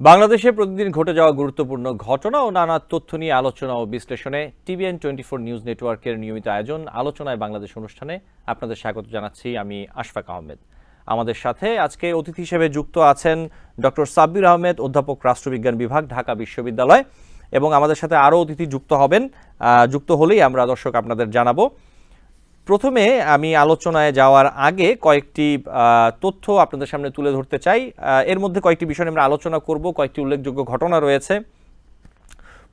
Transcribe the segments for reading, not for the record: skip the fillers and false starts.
বাংলাদেশে প্রতিদিন ঘটে যাওয়া গুরুত্বপূর্ণ ঘটনা ও নানা তথ্য নিয়ে আলোচনা ও বিশ্লেষণে TVN24 নিউজ নেটওয়ার্কের নিয়মিত আয়োজন আলোচনায় বাংলাদেশ অনুষ্ঠানে আপনাদের স্বাগত জানাচ্ছি। আমি আশফাক আহমেদ। আমাদের সাথে আজকে অতিথি হিসেবে যুক্ত আছেন ডক্টর সাব্বির আহমেদ, অধ্যাপক রাষ্ট্রবিজ্ঞান বিভাগ, ঢাকা বিশ্ববিদ্যালয়, এবং আমাদের সাথে আরও অতিথি যুক্ত হবেন। যুক্ত হলেই আমরা দর্শক আপনাদের জানাবো। প্রথমে আমি আলোচনায় যাওয়ার আগে কয়েকটি তথ্য আপনাদের সামনে তুলে ধরতে চাই। এর মধ্যে কয়েকটি বিষয় নিয়ে আমরা আলোচনা করব, কয়েকটি উল্লেখযোগ্য ঘটনা রয়েছে।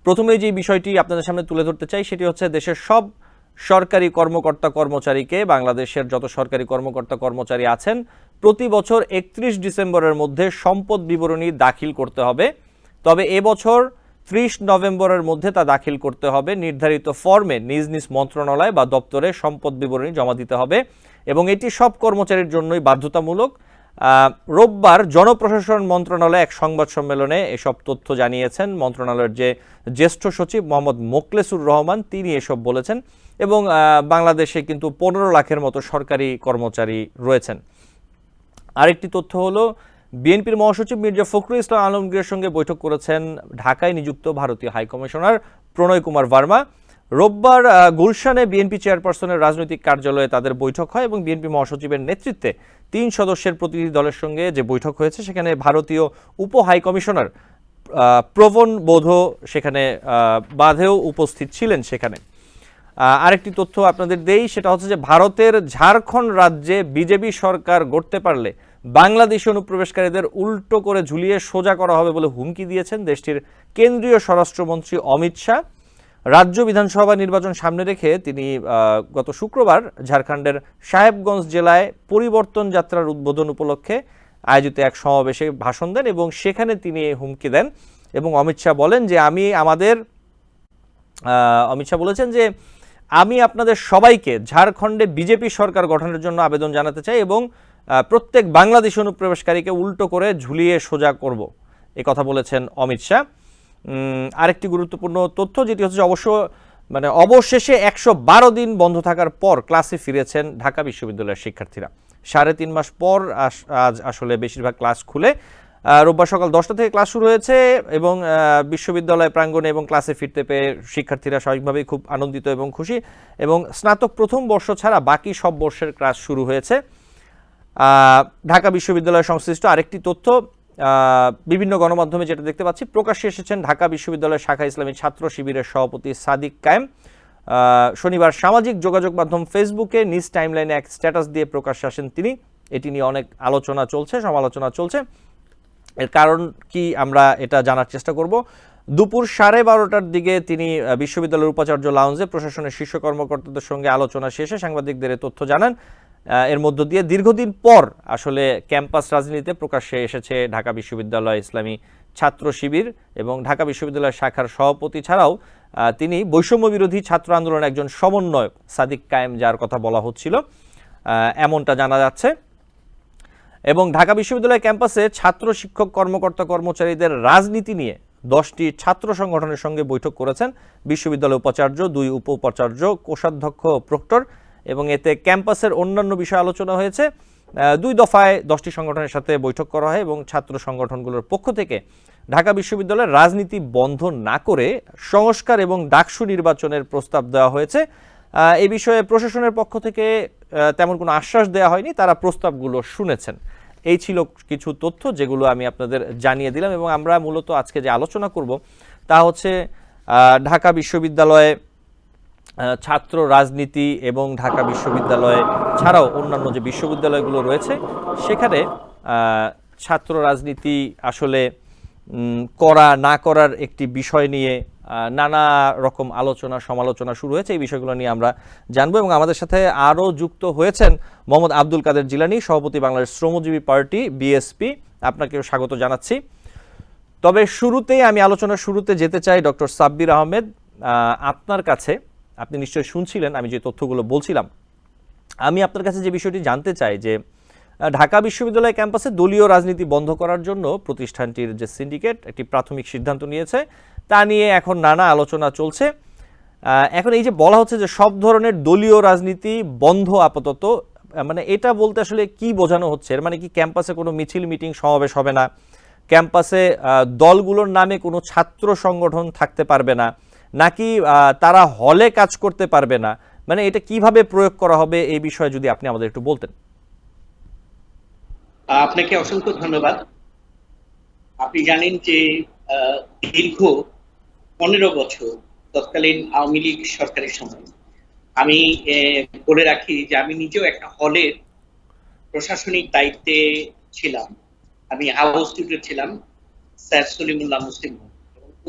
প্রথমে যে বিষয়টি আপনাদের সামনে তুলে ধরতে চাই সেটি হচ্ছে দেশের সব সরকারি কর্মকর্তা কর্মচারীকে, বাংলাদেশের যত সরকারি কর্মকর্তা কর্মচারী আছেন, প্রতি বছর 31 ডিসেম্বরের মধ্যে সম্পদ বিবরণী দাখিল করতে হবে। তবে এবছর 30 নভেম্বরের মধ্যে তা দাখিল করতে হবে। নির্ধারিত ফর্মে নিজ নিজ মন্ত্রণালয় বা দপ্তরে সম্পদ বিবরণী জমা দিতে হবে এবং এটি সব কর্মচারীর জন্যই বাধ্যতামূলক। রোববার জনপ্রশাসন মন্ত্রণালয়ে এক সংবাদ সম্মেলনে এসব তথ্য জানিয়েছেন মন্ত্রণালয়ের যে জ্যেষ্ঠ সচিব মোহাম্মদ মোকলেসুর রহমান, তিনি এসব বলেছেন। এবং বাংলাদেশে কিন্তু 15 লাখের মতো সরকারি কর্মচারী রয়েছেন। আরেকটি তথ্য হলো, বিএনপির মহাসচিব মির্জা ফখরুল ইসলাম আলমগীরের সঙ্গে বৈঠক করেছেন ঢাকায় নিযুক্ত ভারতীয় হাইকমিশনার প্রণয় কুমার ভার্মা। রোববার গুলশানে বিএনপি চেয়ারপারসনের রাজনৈতিক কার্যালয়ে তাদের বৈঠক হয় এবং বিএনপি মহাসচিবের নেতৃত্বে 3 সদস্যের প্রতিনিধি দলের সঙ্গে যে বৈঠক হয়েছে সেখানে ভারতীয় উপ হাইকমিশনার প্রবণ বোধো সেখানে বাধেও উপস্থিত ছিলেন। সেখানে আরেকটি তথ্য আপনাদের দেই, সেটা হচ্ছে যে ভারতের ঝাড়খণ্ড রাজ্যে বিজেপি সরকার গড়তে পারলে বাংলাদেশি অনুপ্রবেশকারীদের উল্টো করে ঝুলিয়ে সোজা করা হবে বলে হুমকি দিয়েছেন দেশটির কেন্দ্রীয় স্বরাষ্ট্রমন্ত্রী অমিত শাহ। রাজ্য বিধানসভা নির্বাচন সামনে রেখে তিনি গত শুক্রবার ঝাড়খণ্ডের সাহেবগঞ্জ জেলায় পরিবর্তন যাত্রার উদ্বোধন উপলক্ষে আয়োজিত এক সমাবেশে ভাষণ দেন এবং সেখানে তিনি হুমকি দেন। এবং অমিত শাহ বলেন যে অমিত শাহ বলেছেন যে আমি আপনাদের সবাইকে ঝাড়খণ্ডে বিজেপি সরকার গঠনের জন্য আবেদন জানাতে চাই এবং প্রত্যেক বাংলাদেশি অনুপ্রবেশকারীকে উল্টো করে ঝুলিয়ে সোজা করব, এ কথা বলেছেন অমিত শাহ। আরেকটি গুরুত্বপূর্ণ তথ্য যেটি হচ্ছে অবশেষে 112 দিন বন্ধ থাকার পর ক্লাসে ফিরেছেন ঢাকা বিশ্ববিদ্যালয়ের শিক্ষার্থীরা। 3.5 মাস পর আজ আসলে বেশিরভাগ ক্লাস খুলে রোববার সকাল 10টা থেকে ক্লাস শুরু হয়েছে এবং বিশ্ববিদ্যালয় প্রাঙ্গণে এবং ক্লাসে ফিরতে পেয়ে শিক্ষার্থীরা স্বাভাবিকভাবেই খুব আনন্দিত এবং খুশি। এবং স্নাতক প্রথম বর্ষ ছাড়া বাকি সব বর্ষের ক্লাস শুরু হয়েছে। ঢাকা বিশ্ববিদ্যালয় সংশ্লিষ্ট আরেকটি তথ্য, বিভিন্ন গণমাধ্যমে যেটা দেখতে পাচ্ছি, প্রকাশ্যে এসেছেন ঢাকা বিশ্ববিদ্যালয়ের শাখা ইসলামী ছাত্র শিবিরের সভাপতি সাদিক কায়েম। শনিবার সামাজিক যোগাযোগ মাধ্যম ফেসবুকে নিজ টাইমলাইনে এক স্ট্যাটাস দিয়ে প্রকাশ্যে আসেন তিনি। এটি নিয়ে অনেক আলোচনা চলছে, সমালোচনা চলছে। এর কারণ কি আমরা এটা জানার চেষ্টা করব। দুপুর 12:30টার দিকে তিনি বিশ্ববিদ্যালয়ের উপাচার্য লাউঞ্জে প্রশাসনের শীর্ষ কর্মকর্তাদের সঙ্গে আলোচনা শেষে সাংবাদিকদের তথ্য জানান। এর মধ্য দিয়ে দীর্ঘদিন পর আসলে ক্যাম্পাস রাজনীতিতে প্রকাশ্যে এসেছে ঢাকা বিশ্ববিদ্যালয় ইসলামী ছাত্র শিবির এবং ঢাকা বিশ্ববিদ্যালয় শাখার সভাপতি ছাড়াও তিনি বৈষম্য বিরোধী ছাত্র আন্দোলনের একজন সমন্বয়ক সাদিক কায়েম, যার কথা বলা হচ্ছিল, এমনটা জানা যাচ্ছে। এবং ঢাকা বিশ্ববিদ্যালয় ক্যাম্পাসে ছাত্র শিক্ষক কর্মকর্তা কর্মচারীদের রাজনীতি নিয়ে 10টি ছাত্র সংগঠনের সঙ্গে বৈঠক করেছেন বিশ্ববিদ্যালয় উপাচার্য, 2 উপ উপাচার্য, কোষাধ্যক্ষ ও প্রক্টর। এবং এতে ক্যাম্পাসের অন্যান্য বিষয় আলোচনা হয়েছে। 2 দফায় 10টি সংগঠনের সাথে বৈঠক করা হয় এবং ছাত্র সংগঠনগুলোর পক্ষ থেকে ঢাকা বিশ্ববিদ্যালয়ের রাজনীতি বন্ধ না করে সংস্কার এবং ডাকসু নির্বাচনের প্রস্তাব দেওয়া হয়েছে। এই বিষয়ে প্রশাসনের পক্ষ থেকে তেমন কোনো আশ্বাস দেওয়া হয়নি, তারা প্রস্তাবগুলো শুনেছেন। এই ছিল কিছু তথ্য যেগুলো আমি আপনাদের জানিয়ে দিলাম। এবং আমরা মূলত আজকে যে আলোচনা করব তা হচ্ছে ঢাকা বিশ্ববিদ্যালয়ে ছাত্র রাজনীতি এবং ঢাকা বিশ্ববিদ্যালয় ছাড়াও অন্যান্য যে বিশ্ববিদ্যালয়গুলো রয়েছে সেখানে ছাত্র রাজনীতি আসলে করা না করার একটি বিষয় নিয়ে নানা রকম আলোচনা সমালোচনা শুরু হয়েছে। এই বিষয়গুলো নিয়ে আমরা জানবো এবং আমাদের সাথে আরও যুক্ত হয়েছেন মোহাম্মদ আব্দুল কাদের জিলানী, সভাপতি বাংলাদেশ শ্রমজীবী পার্টি বিএসপি। আপনাকেও স্বাগত জানাচ্ছি। তবে শুরুতেই আমি আলোচনার শুরুতে যেতে চাই ডক্টর সাব্বির আহমেদ, আপনার কাছে। আপনি নিশ্চয়ই শুনছিলেন আমি যে তথ্যগুলো বলছিলাম। আমি আপনার কাছে যে বিষয়টি জানতে চাই যে ঢাকা বিশ্ববিদ্যালয় ক্যাম্পাসে দলীয় রাজনীতি বন্ধ করার জন্য প্রতিষ্ঠানটির যে সিন্ডিকেট একটি প্রাথমিক সিদ্ধান্ত নিয়েছে, তা নিয়ে এখন নানা আলোচনা চলছে। এখন এই যে বলা হচ্ছে যে সব ধরনের দলীয় রাজনীতি বন্ধ আপাতত, এটা বলতে আসলে কি বোঝানো হচ্ছে? এর মানে কি ক্যাম্পাসে কোনো মিছিল মিটিং সমাবেশ হবে না, ক্যাম্পাসে দলগুলোর নামে কোনো ছাত্র সংগঠন থাকতে পারবে না, নাকি তারা হলে কাজ করতে পারবে না, মানে এটা কিভাবে প্রয়োগ করা হবে এই বিষয়ে যদি আপনি আমাদের একটু বলতেন। আপনাকে অসংখ্য ধন্যবাদ। আপনি জানেন যে দীর্ঘ 15 বছর তৎকালীন আওয়ামী লীগ সরকারের সময় আমি বলে রাখি যে আমি নিজেও একটা হলের প্রশাসনিক দায়িত্বে ছিলাম। আমি হাউস টিউটর ছিলাম, স্যার সলিমুল্লাহ মুসলিম।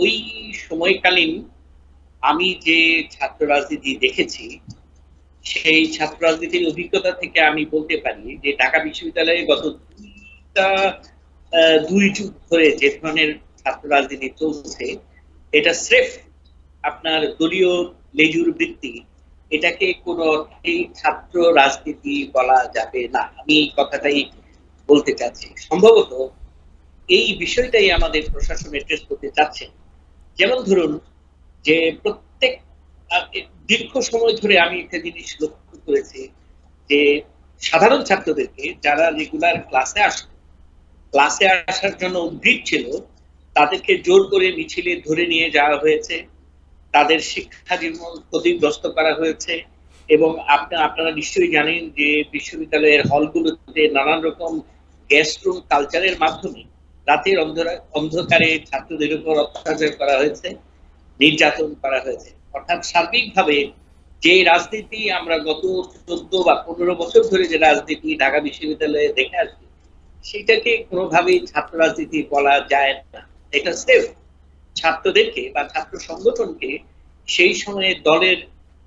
ওই সময়কালীন আমি যে ছাত্র রাজনীতি দেখেছি, সেই ছাত্র রাজনীতির অভিজ্ঞতা থেকে আমি বলতে পারি যে ঢাকা বিশ্ববিদ্যালয়ে গত দুই যুগ ধরে যে ধরনের ছাত্র রাজনীতি চলছে, এটা স্রেফ আপনার দলীয় লেজুর বৃত্তি, এটাকে কোন অর্থেই ছাত্র রাজনীতি বলা যাবে না। আমি এই কথাটাই বলতে চাচ্ছি। সম্ভবত এই বিষয়টাই আমাদের প্রশাসন এড্রেস করতে চাচ্ছে। যেমন ধরুন যে প্রত্যেক দীর্ঘ সময় ধরে আমি একটা জিনিস লক্ষ্য করেছি যে সাধারণ ছাত্রদেরকে যারা রেগুলার ক্লাসে আসার জন্য উদ্গ্রীব ছিল, তাদেরকে জোর করে মিছিলে ধরে নিয়ে যাওয়া হয়েছে, তাদের শিক্ষা জীবন ক্ষতিগ্রস্ত করা হয়েছে। এবং আপনারা নিশ্চয়ই জানেন যে বিশ্ববিদ্যালয়ের হলগুলোতে নানান রকম গেস্ট রুম কালচারের মাধ্যমে রাতের অন্ধকারে ছাত্রদের উপর অত্যাচার করা হয়েছে, নির্যাতন করা হয়েছে। অর্থাৎ সার্বিকভাবে যে রাজনীতি আমরা গত 14 বা 15 বছর ধরে যে রাজনীতি ঢাকা বিশ্ববিদ্যালয়ে দেখে আসছি, সেটাকে কোনোভাবেই ছাত্র রাজনীতি বলা যায় না। এটা সেফ ছাত্রদেরকে বা ছাত্র সংগঠনকে সেই সময়ে দলের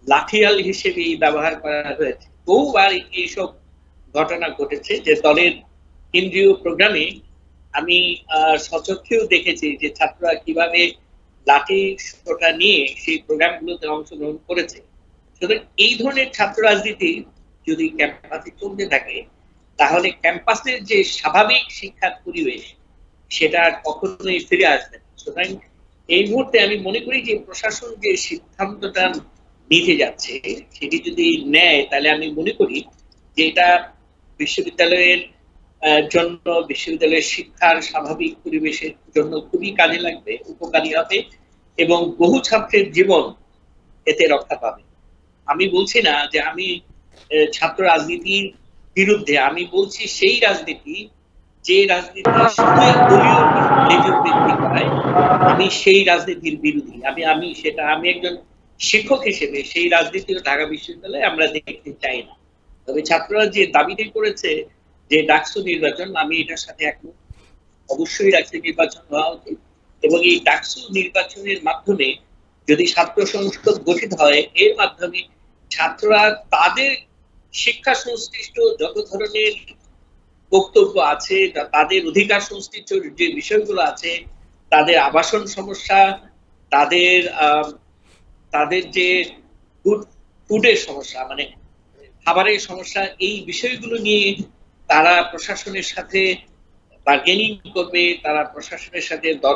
লাঠিয়াল হিসেবে ব্যবহার করা হয়েছে। বহুবার এইসব ঘটনা ঘটেছে যে দলের কেন্দ্রীয় প্রোগ্রামে আমি সচক্ষেও দেখেছি যে ছাত্ররা কিভাবে লাঠি সোটা নিয়ে সেই প্রোগ্রামগুলোতে অংশগ্রহণ করেছে। সুতরাং এই ধরনের ছাত্র রাজনীতি যদি ক্যাম্পাসে চলতে থাকে, তাহলে ক্যাম্পাসের যে স্বাভাবিক শিক্ষার পরিবেশ সেটা কখনোই ফিরে আসবে না। সুতরাং এই মুহূর্তে আমি মনে করি যে প্রশাসন যে সিদ্ধান্তটা নিতে যাচ্ছে, সেটি যদি নেয়, তাহলে আমি মনে করি যে এটা বিশ্ববিদ্যালয়ের জন্য, বিশ্ববিদ্যালয়ের শিক্ষার স্বাভাবিক পরিবেশের জন্য খুবই কাজে লাগবে, উপকারী হবে এবং বহু ছাত্রের জীবন এতে রক্ষা পাবে। আমি বলছি না যে আমি ছাত্র রাজনীতির বিরুদ্ধে, আমি বলছি সেই রাজনীতি যে রাজনীতি শুধুই দলীয় লেজুর বৃত্তি করায়, আমি সেই রাজনীতির বিরোধী। আমি একজন শিক্ষক হিসেবে সেই রাজনীতিও ঢাকা বিশ্ববিদ্যালয়ে আমরা দেখতে চাই না। তবে ছাত্ররা যে দাবিটি করেছে যে ডাকসু নির্বাচন, আমি এটার সাথে একমত। অবশ্যই ডাকসু নির্বাচন হওয়া উচিত এবং এই ডাকসু নির্বাচনের মাধ্যমে যদি ছাত্র সংসদ গঠিত হয়, এর মাধ্যমে ছাত্ররা তাদের শিক্ষা সংশ্লিষ্ট যত ধরনের বক্তব্য আছে, তাদের অধিকার সংশ্লিষ্ট যে বিষয়গুলো আছে, তাদের আবাসন সমস্যা, তাদের তাদের যে ফুডের সমস্যা, মানে খাবারের সমস্যা, এই বিষয়গুলো নিয়ে তারা প্রশাসনের সাথে বার্গেনিং করবে, তারা প্রশাসনের সাথে দর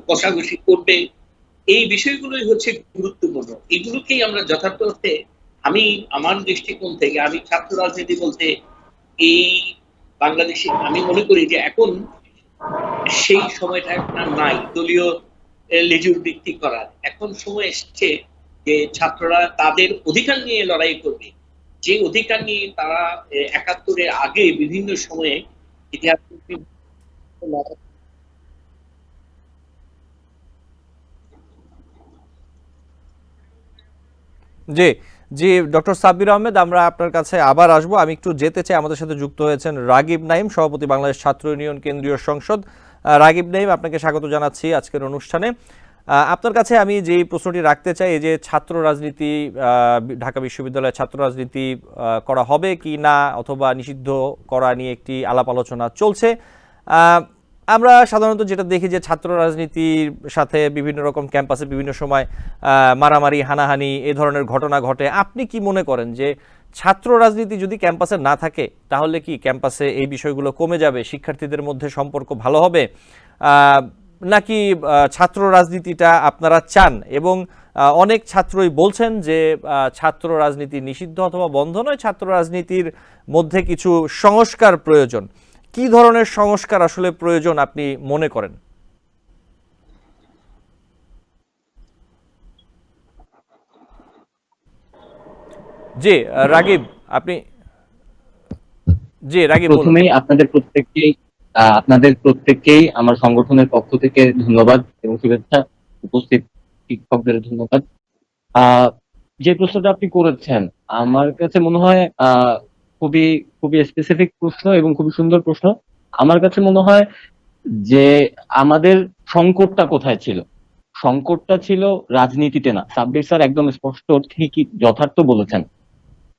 কষাকষি করবে। এই বিষয়গুলোই হচ্ছে গুরুত্বপূর্ণ। এগুলোকেই আমরা যথার্থ অর্থে, আমি আমার দৃষ্টিকোণ থেকে, আমি ছাত্র রাজনীতি বলতে এই বাংলাদেশে আমি মনে করি যে এখন সেই সময়টা নাই দলীয় লেজুর বৃত্তি করার। এখন সময় এসছে যে ছাত্ররা তাদের অধিকার নিয়ে লড়াই করবে, যে অধিকার নিয়ে তারা ৭১-এর আগে বিভিন্ন সময়ে ইতিহাস। জি জি, ডক্টর সাব্বির আহমেদ, আমরা আপনার কাছে আবার আসবো। আমি একটু যেতে চাই, আমাদের সাথে যুক্ত হয়েছেন রাগিব নাঈম, সভাপতি বাংলাদেশ ছাত্র ইউনিয়ন কেন্দ্রীয় সংসদ। রাগিব নাঈম, আপনাকে স্বাগত জানাচ্ছি আজকের অনুষ্ঠানে। আপনার কাছে আমি যেই প্রশ্নটি রাখতে চাই, এই যে ছাত্র রাজনীতি, ঢাকা বিশ্ববিদ্যালয়ে ছাত্র রাজনীতি করা হবে কি না অথবা নিষিদ্ধ করা নিয়ে একটি আলাপ আলোচনা চলছে। আমরা সাধারণত যেটা দেখি যে ছাত্র রাজনীতির সাথে বিভিন্ন রকম ক্যাম্পাসে বিভিন্ন সময় মারামারি, হানাহানি, এই ধরনের ঘটনা ঘটে। আপনি কি মনে করেন যে ছাত্র রাজনীতি যদি ক্যাম্পাসে না থাকে, তাহলে কি ক্যাম্পাসে এই বিষয়গুলো কমে যাবে, শিক্ষার্থীদের মধ্যে সম্পর্ক ভালো হবে, নাকি ছাত্র রাজনীতিটা আপনারা চান? এবং অনেক ছাত্রই বলছেন যে ছাত্র রাজনীতি নিষিদ্ধ অথবা বন্ধ নয়, ছাত্র রাজনীতির মধ্যে কিছু সংস্কার প্রয়োজন। কি ধরনের সংস্কার আসলে প্রয়োজন আপনি মনে করেন? জি রাগিব, আপনি, জি রাগিব বলুন। প্রথমেই আপনাদের প্রত্যেককেই আমার সংগঠনের পক্ষ থেকে ধন্যবাদ এবং শুভেচ্ছা। উপস্থিত শিক্ষকদের ধন্যবাদ। আহ যে প্রশ্নটা আপনি করেছেন আমার কাছে মনে হয় খুবই খুবই স্পেসিফিক প্রশ্ন এবং খুবই সুন্দর প্রশ্ন। আমার কাছে মনে হয় যে আমাদের সংকটটা কোথায় ছিল? সংকটটা ছিল রাজনীতিতে না। সাব্বির স্যার একদম স্পষ্ট ঠিকই যথার্থ বলেছেন।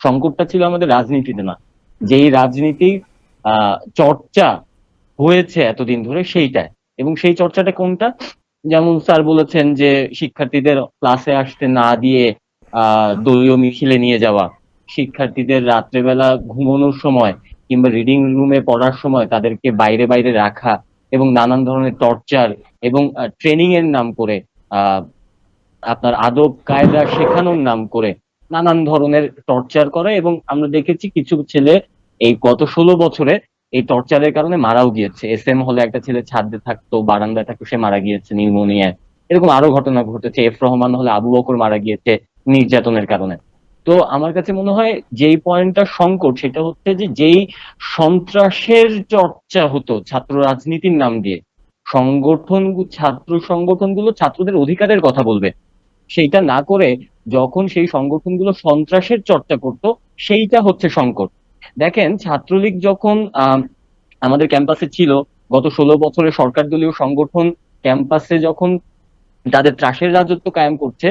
সংকটটা ছিল আমাদের রাজনীতিতে না, যেই রাজনীতি চর্চা হয়েছে এতদিন ধরে সেইটাই। এবং সেই চর্চাটা কোনটা? যেমন স্যার বলেছেন যে শিক্ষার্থীদের ক্লাসে আসতে না দিয়ে দলীয় মিছিলে নিয়ে যাওয়া, শিক্ষার্থীদের রাত্রেবেলা ঘুমানোর সময় কিংবা রিডিং রুমে পড়ার সময় তাদেরকে বাইরে বাইরে রাখা এবং নানান ধরনের টর্চার এবং ট্রেনিং এর নাম করে আহ আপনার আদব কায়দা শেখানোর নাম করে নানান ধরনের টর্চার করে। এবং আমরা দেখেছি কিছু ছেলে এই গত 16 বছরে এই টর্চারের কারণে মারাও গিয়েছে। SM হলে একটা ছেলে ছাদে থাকতো, বারান্দায় থাকতো, সে মারা গিয়েছে নিউমোনিয়ায়। এরকম আরো ঘটনা ঘটেছে। রহমান হলে আবু বকর মারা গিয়েছে নির্যাতনের কারণে। তো আমার কাছে মনে হয় যেই পয়েন্টটা সংকট সেটা হচ্ছে যে যেই সন্ত্রাসের চর্চা হতো ছাত্র রাজনীতির নাম দিয়ে, ছাত্র সংগঠনগুলো ছাত্রদের অধিকারের কথা বলবে সেইটা না করে যখন সেই সংগঠনগুলো সন্ত্রাসের চর্চা করত, সেইটা হচ্ছে সংকট। দেখেন ছাত্রলীগ যখন আমাদের ক্যাম্পাসে ছিল, গত 16 বছরে সরকার দলীয় সংগঠন ক্যাম্পাসে যখন তাদের ত্রাসের রাজত্ব কায়েম করছে,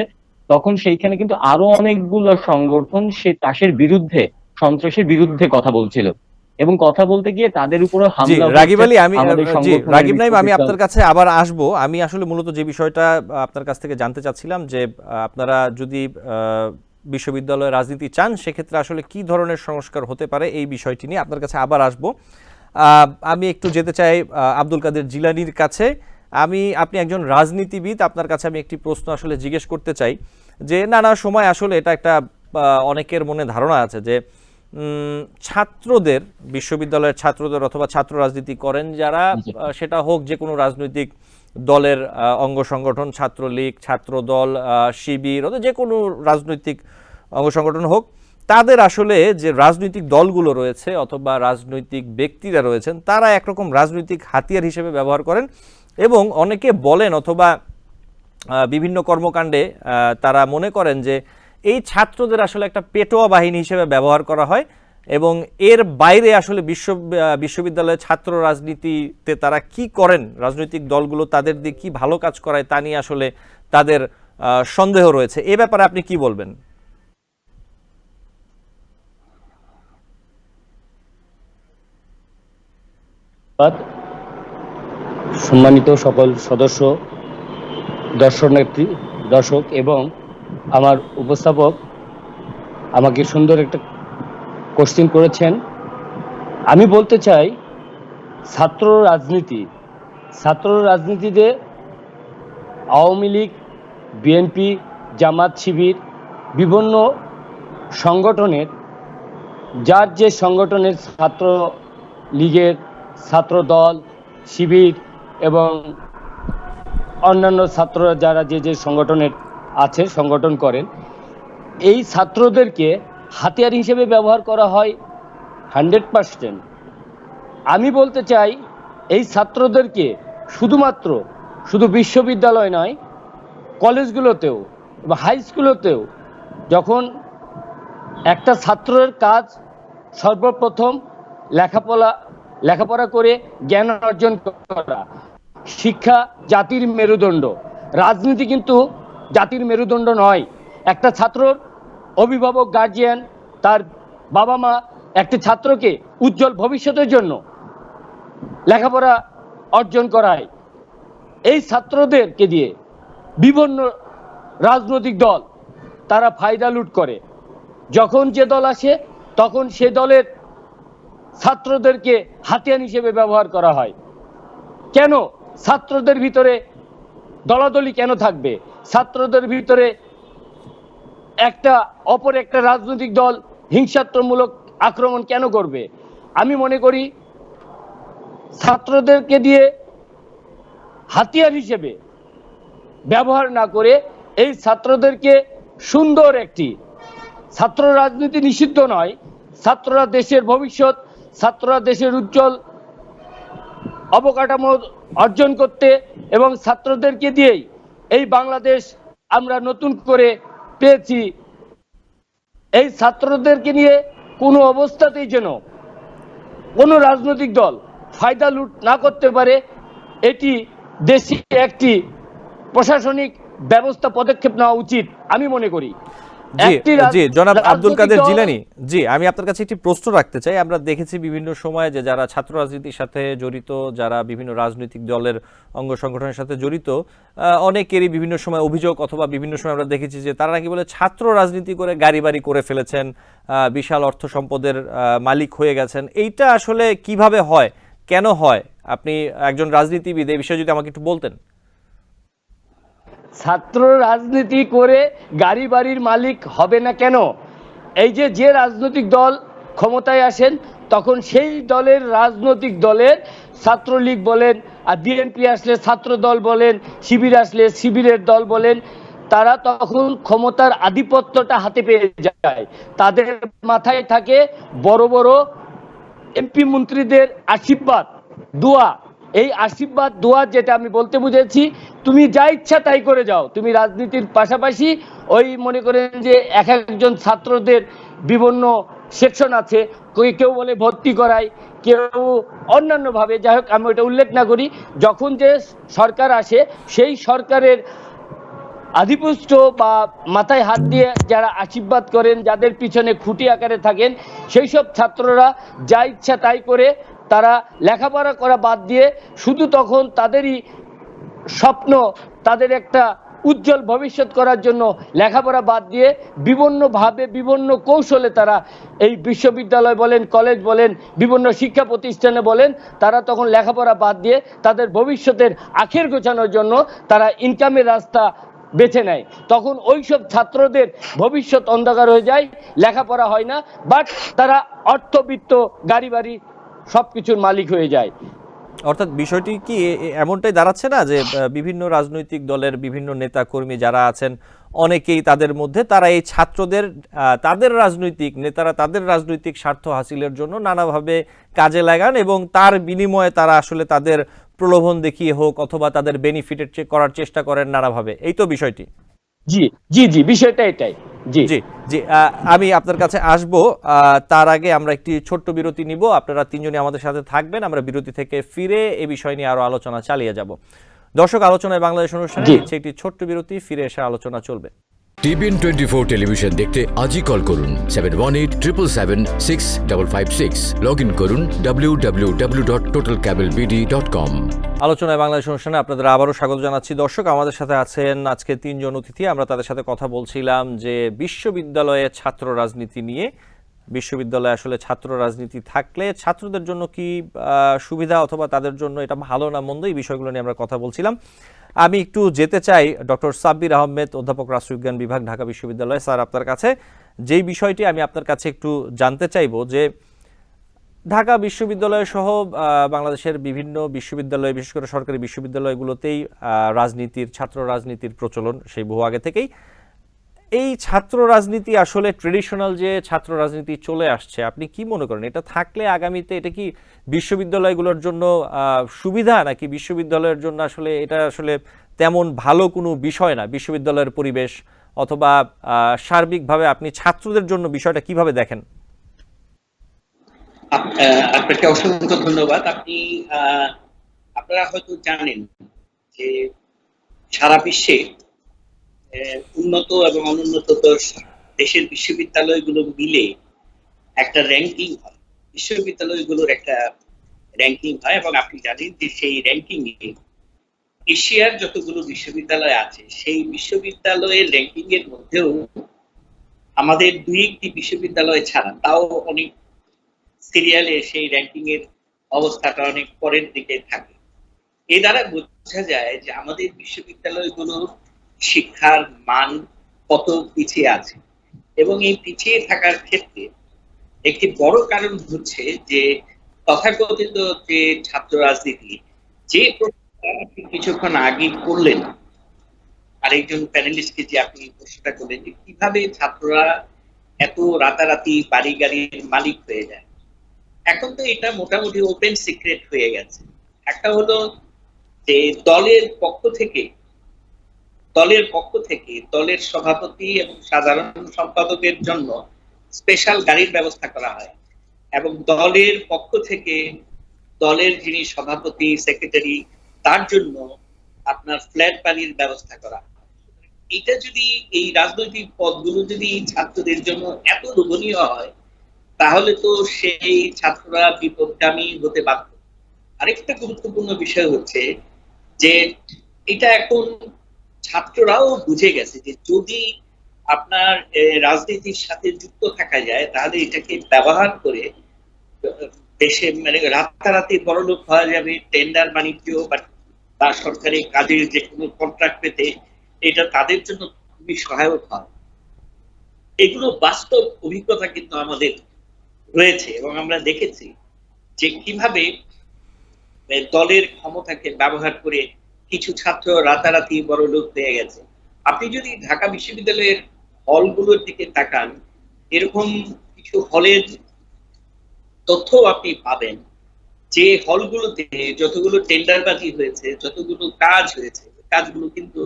তখন সেইখানে কিন্তু আরো অনেকগুলো সংগঠন সে ত্রাসের বিরুদ্ধে, সন্ত্রাসের বিরুদ্ধে কথা বলছিল এবং কথা বলতে গিয়ে তাদের উপরে জি হামলা রাগিব আলী, আমি আমাদের জি সংগঠনের রাগিব নাইম, আমি বিশ্ববিদ্যালয়। আপনার কাছে আবার আসব। আমি আসলে মূলত যে বিষয়টা আপনার কাছ থেকে জানতে চাচ্ছিলাম যে আপনারা যদি বিশ্ববিদ্যালয়ে রাজনীতি চান সেক্ষেত্রে আসলে কি ধরনের সংস্কার হতে পারে এই বিষয়টি নিয়ে আপনার কাছে আবার আসব। আমি একটু যেতে চাই আব্দুল কাদের জিলানীর কাছে। আপনি একজন রাজনীতিবিদ, আপনার কাছে আমি একটি প্রশ্ন আসলে জিজ্ঞেস করতে চাই যে নানা সময় আসলে এটা একটা অনেকের মনে ধারণা আছে যে ছাত্রদের, বিশ্ববিদ্যালয়ের ছাত্রদের অথবা ছাত্র রাজনীতি করেন যারা, সেটা হোক যে কোনো রাজনৈতিক দলের অঙ্গ সংগঠন, ছাত্রলীগ, ছাত্রদল, শিবির, অথবা যে কোনো রাজনৈতিক অঙ্গ সংগঠন হোক, তাদের আসলে যে রাজনৈতিক দলগুলো রয়েছে অথবা রাজনৈতিক ব্যক্তিরা রয়েছেন তারা একরকম রাজনৈতিক হাতিয়ার হিসেবে ব্যবহার করেন এবং অনেকে বলেন অথবা বিভিন্ন কর্মকাণ্ডে তারা মনে করেন যে এই ছাত্রদের আসলে একটা পেটোয়া বাহিনী হিসেবে ব্যবহার করা হয় এবং এর বাইরে আসলে বিশ্ববিদ্যালয়ের ছাত্র রাজনীতিতে তারা কি করেন, রাজনৈতিক দলগুলো তাদের দিয়ে কি ভালো কাজ করায় তা নিয়ে আসলে তাদের সন্দেহ রয়েছে। এ ব্যাপারে আপনি কি বলবেন? সম্মানিত সকল সদস্য, দর্শক এবং আমার উপস্থাপক আমাকে সুন্দর একটা কোশ্চেন করেছেন। আমি বলতে চাই ছাত্র রাজনীতিতে আওয়ামী লীগ, বিএনপি, জামাত, শিবির, বিভিন্ন সংগঠনের, যার যে সংগঠনের, ছাত্র লীগের, ছাত্র দল, শিবির এবং অন্যান্য ছাত্ররা যারা যে যে সংগঠনের আছে, সংগঠন করেন, এই ছাত্রদেরকে হাতিয়ার হিসেবে ব্যবহার করা হয় 100%। আমি বলতে চাই এই ছাত্রদেরকে শুধু বিশ্ববিদ্যালয় নয়, কলেজগুলোতেও বা হাই স্কুলেতেও, যখন একটা ছাত্রের কাজ সর্বপ্রথম লেখাপড়া করে জ্ঞান অর্জন করা। শিক্ষা জাতির মেরুদণ্ড, রাজনীতি কিন্তু জাতির মেরুদণ্ড নয়। একটা ছাত্রর অভিভাবক, গার্জিয়ান, তার বাবা মা একটি ছাত্রকে উজ্জ্বল ভবিষ্যতের জন্য লেখাপড়া অর্জন করায়। এই ছাত্রদেরকে দিয়ে বিভিন্ন রাজনৈতিক দল তারা ফায়দা লুট করে। যখন যে দল আসে তখন সে দলের ছাত্রদেরকে হাতিয়ার হিসেবে ব্যবহার করা হয়। কেন ছাত্রদের ভিতরে দলাদলি কেন থাকবে? ছাত্রদের ভিতরে অপর একটা রাজনৈতিক দল হিংসাত্মকমূলক আক্রমণ কেন করবে? আমি মনে করি ছাত্রদেরকে দিয়ে হাতিয়ার হিসেবে ব্যবহার না করে এই ছাত্রদেরকে সুন্দর একটি, ছাত্র রাজনীতি নিষিদ্ধ নয়, ছাত্ররা দেশের ভবিষ্যৎ, ছাত্ররা দেশের উজ্জ্বল অবকাঠামো অর্জন করতে এবং ছাত্রদেরকে দিয়েই এই বাংলাদেশ আমরা নতুন করে পেয়েছি। এই ছাত্রদেরকে নিয়ে কোনো অবস্থাতেই যেন কোনো রাজনৈতিক দল ফায়দা লুট না করতে পারে, এটি দেশে একটি প্রশাসনিক ব্যবস্থা পদক্ষেপ নেওয়া উচিত আমি মনে করি। জি জনাব আব্দুল কাদের জিলানী, জি আমি আপনার কাছে একটি প্রশ্ন রাখতে চাই। আমরা দেখেছি বিভিন্ন সময়ে যে যারা ছাত্র রাজনীতির সাথে জড়িত, যারা বিভিন্ন রাজনৈতিক দলের অঙ্গ সংগঠনের সাথে জড়িত, অনেকেরই বিভিন্ন সময় অভিযোগ অথবা বিভিন্ন সময় আমরা দেখেছি যে তারা নাকি বলে ছাত্র রাজনীতি করে গাড়ি বাড়ি করে ফেলেছেন, বিশাল অর্থ সম্পদের মালিক হয়ে গেছেন। এইটা আসলে কিভাবে হয়, কেন হয়? আপনি একজন রাজনীতিবিদ, এই বিষয়ে যদি আমাকে একটু বলতেন। ছাত্র রাজনীতি করে গাড়ি বাড়ির মালিক হবে না কেন? এই যে রাজনৈতিক দল ক্ষমতায় আসেন তখন সেই দলের রাজনৈতিক দলের ছাত্রলীগ বলেন, আর বিএনপি আসলে ছাত্র দল বলেন, শিবির আসলে শিবিরের দল বলেন, তারা তখন ক্ষমতার আধিপত্যটা হাতে পেয়ে যায়। তাদের মাথায় থাকে বড় বড় এমপি মন্ত্রীদের আশীর্বাদ, দোয়া। এই আশীর্বাদ দোয়া যেটা আমি বলতে বুঝেছি, তুমি যা ইচ্ছা তাই করে যাও। তুমি রাজনীতির পাশাপাশি ওই মনে করেন যে এক একজন ছাত্রদের বিভিন্ন সেকশন আছে, কেউ বলে ভর্তি করায়, কেউ অন্যান্য ভাবে, যাই হোক আমি ওটা উল্লেখ না করি। যখন যে সরকার আসে সেই সরকারের আধিপত্য বা মাথায় হাত দিয়ে যারা আশীর্বাদ করেন, যাদের পিছনে খুঁটি আকারে থাকেন, সেই সব ছাত্ররা যা ইচ্ছা তাই করে, তারা লেখাপড়া করা বাদ দিয়ে শুধু তখন তাদেরই স্বপ্ন, তাদের একটা উজ্জ্বল ভবিষ্যৎ করার জন্য লেখাপড়া বাদ দিয়ে বিভিন্নভাবে বিভিন্ন কৌশলে তারা এই বিশ্ববিদ্যালয় বলেন, কলেজ বলেন, বিভিন্ন শিক্ষা প্রতিষ্ঠানে বলেন, তারা তখন লেখাপড়া বাদ দিয়ে তাদের ভবিষ্যতের আখের গোছানোর জন্য তারা ইনকামের রাস্তা বেছে নেয়। তখন ওইসব ছাত্রদের ভবিষ্যৎ অন্ধকার হয়ে যায়, লেখাপড়া হয় না, বাট তারা অর্থবিত্ত, গাড়ি বাড়ি সবকিছুর মালিক হয়ে যায়। অর্থাৎ বিষয়টি কি এমনটাই দাঁড়াচ্ছে না যে বিভিন্ন রাজনৈতিক দলের বিভিন্ন নেতা কর্মী যারা আছেন, অনেকেই তাদের মধ্যে তারা এই ছাত্রদের, তাদের রাজনৈতিক নেতারা তাদের রাজনৈতিক স্বার্থ হাসিলের জন্য নানাভাবে কাজে লাগান এবং তার বিনিময়ে তারা আসলে তাদের প্রলোভন দেখিয়ে হোক অথবা তাদের বেনিফিটের চেক করার চেষ্টা করেন নানাভাবে, এই তো বিষয়টি? জি জি জি, বিষয়টা এটাই। জি জি জি, আমি আপনার কাছে আসব, তার আগে আমরা একটি ছোট্ট বিরতি নিব। আপনারা তিনজনই আমাদের সাথে থাকবেন, আমরা বিরতি থেকে ফিরে এই বিষয় নিয়ে আরো আলোচনা চালিয়ে যাব। দর্শক, আলোচনায় বাংলাদেশ অনুষ্ঠানে একটি ছোট্ট বিরতি, ফিরে এসে আলোচনা চলবে। টিবিএন 24 টেলিভিশন দেখতে আজই কল করুন 7187776556। লগ ইন করুন www.totalcablebd.com। আলোচনায় বাংলাদেশ অনুষ্ঠানে আপনাদের আবারও স্বাগত জানাচ্ছি। দর্শক, আমাদের সাথে আছেন আজকে তিনজন অতিথি। আমরা তাদের সাথে কথা বলছিলাম যে বিশ্ববিদ্যালয়ে ছাত্র রাজনীতি নিয়ে। বিশ্ববিদ্যালয়ে আসলে ছাত্র রাজনীতি থাকলে ছাত্রদের জন্য কি সুবিধা অথবা তাদের জন্য এটা ভালো না মন্দ, এই বিষয়গুলো নিয়ে আমরা কথা বলছিলাম। আমি একটু যেতে চাই ডক্টর সাব্বির আহমেদ, অধ্যাপক রাষ্ট্রবিজ্ঞান বিভাগ, ঢাকা বিশ্ববিদ্যালয়। স্যার, আপনার কাছে যেই বিষয়টি আমি আপনার কাছে একটু জানতে চাইবো যে ঢাকা বিশ্ববিদ্যালয় সহ বাংলাদেশের বিভিন্ন বিশ্ববিদ্যালয়, বিশেষ করে সরকারি বিশ্ববিদ্যালয়গুলোতেই রাজনীতির, ছাত্র রাজনীতির প্রচলন সেই বহু আগে থেকেই। এই ছাত্র রাজনীতি আসলে ট্রেডিশনাল যে ছাত্র রাজনীতি চলে আসছে, আপনি কি মনে করেন এটা থাকলে আগামীতে এটা কি বিশ্ববিদ্যালয়গুলোর জন্য সুবিধা, নাকি বিশ্ববিদ্যালয়ের জন্য আসলে এটা আসলে তেমন ভালো কোনো বিষয় না? বিশ্ববিদ্যালয়ের পরিবেশ অথবা সার্বিকভাবে আপনি ছাত্রদের জন্য বিষয়টা কিভাবে দেখেন? আপনাকে অসংখ্য ধন্যবাদ। আপনারা হয়তো জানেন যে সারা বিশ্বে উন্নত এবং অনুন্নত দেশের বিশ্ববিদ্যালয়গুলো মিলে একটা র্যাঙ্কিং হয়, বিশ্ববিদ্যালয়গুলোর একটা র্যাঙ্কিং হয়, এবং আপনি জানেন যে সেই র্যাঙ্কিং এ এশিয়ার যতগুলো বিশ্ববিদ্যালয় আছে সেই বিশ্ববিদ্যালয়ের র্যাঙ্কিং এর মধ্যেও আমাদের দুই একটি বিশ্ববিদ্যালয় ছাড়া, তাও অনেক সিরিয়ালে সেই র্যাঙ্কিং এর অবস্থাটা অনেক পরের দিকে থাকে। এই দ্বারা বোঝা যায় যে আমাদের বিশ্ববিদ্যালয়গুলো শিক্ষার মান কত পিছিয়ে আছে, এবং এই পিছিয়ে থাকার ক্ষেত্রে একটি বড় কারণ হচ্ছে যে তথাকথিত যে ছাত্র রাজনীতি, যে প্রশ্নটা আপনি কিছুক্ষণ আগে করলেন আরেকজন প্যানেলিস্টকে, যে আপনি প্রশ্নটা করলেন যে কিভাবে ছাত্ররা এত রাতারাতি বাড়ি গাড়ির মালিক হয়ে যায়, এখন তো এটা মোটামুটি ওপেন সিক্রেট হয়ে গেছে। একটা হলো যে দলের সভাপতি এবং সাধারণ সম্পাদকের জন্য স্পেশাল গাড়ির ব্যবস্থা করা হয়, এবং দলের পক্ষ থেকে দলের যিনি সভাপতি সেক্রেটারি তার জন্য আপনার ফ্ল্যাট বাড়ির ব্যবস্থা করা হয়। এটা যদি, এই রাজনৈতিক পদগুলো যদি ছাত্রদের জন্য এত লোভনীয় হয়, তাহলে তো সেই ছাত্ররা বিপদগামী হতে বাধ্য। আরেকটা গুরুত্বপূর্ণ বিষয় হচ্ছে যে এটা এখন ছাত্ররাও বুঝে গেছে যে যদি আপনার রাজনীতির সাথে যুক্ত থাকা যায়, তাহলে এটাকে ব্যবহার করে দেশে মানে রাতারাতি বড়লোক হওয়া যাবে, টেন্ডার বাণিজ্য বা সরকারি কাজের যে কোনো কন্ট্রাক্ট পেতে এটা তাদের জন্য খুবই সহায়ক হয়। এগুলো বাস্তব অভিজ্ঞতা কিন্তু আমাদের রয়েছে, এবং আমরা দেখেছি যে কিভাবে দলের ক্ষমতাকে ব্যবহার করে কিছু ছাত্র রাতারাতি বড়লোক হয়ে গেছে। আপনি যদি ঢাকা বিশ্ববিদ্যালয়ের হলগুলোর দিকে তাকান, এরকম কিছু হলের তথ্য আপনি পাবেন যে হলগুলোতে যতগুলো টেন্ডারবাজি হয়েছে, যতগুলো কাজ হয়েছে, কাজগুলো কিন্তু